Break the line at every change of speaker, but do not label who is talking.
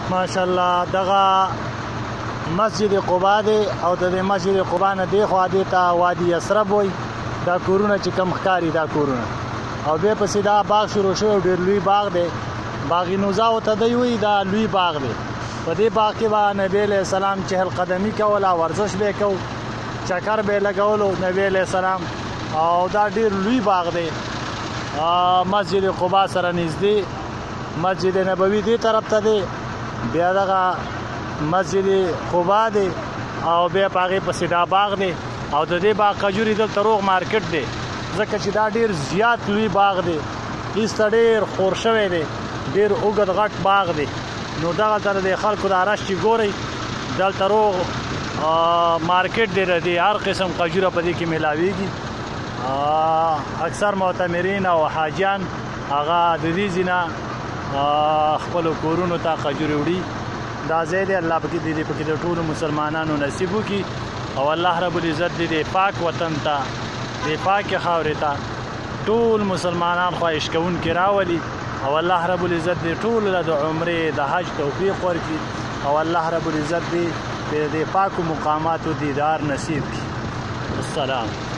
ماشاءالله دغه مسجد قبا دی او د مسجد قبا نه دی خوا دی ته وادي یثرب وایي. دا کورونه چې کم ښکاري دا کورونه او بیا پسې دا باغ شروع شوی ډېر لوی باغ دی. باغ نوزا ورته دی وایي. دا لوی باغ دی. په دې باغ کې به نبی علیه السلام چهل قدمي کوله، ورزش به یې کو، چکر به یې لګولو نبی علیه السلام. او دا ډېر لوی باغ دی. مسجد قبا سره نږدې مسجد نبوي دې طرف ته دی، بیا دغه مسجد قبا دی او بیا په هغې پسې دا باغ دی. او د دې باغ کجوري دلته روغ مارکیټ دی ځکه چې دا ډېر زیات لوی باغ دی. ایسته ډېر خور شوی دی، ډېر اوږد غټ باغ دی. نو دغلته د خلکو دا رش چې ګورئ دلته روغ مارکیټ دی. د هر قسم کجوره په دې کې میلاویږي. اکثر معتمرین او حاجیان هغه د دې ځای نه خپلو کورونو ته کجورې وړي. دا ځای دی الله پکې د ټولو مسلمانانو نصیب وکړي او الله رب العزت دې پاک وطن ته دې پاکې خاورې ته ټول مسلمانان خواهش کوونکي راولي او الله رب العزت دې ټولو له د عمرې د حج توفیق ورکړي او الله رب العزت دې پاکو مقاماتو دیدار نصیب کړي. السلام.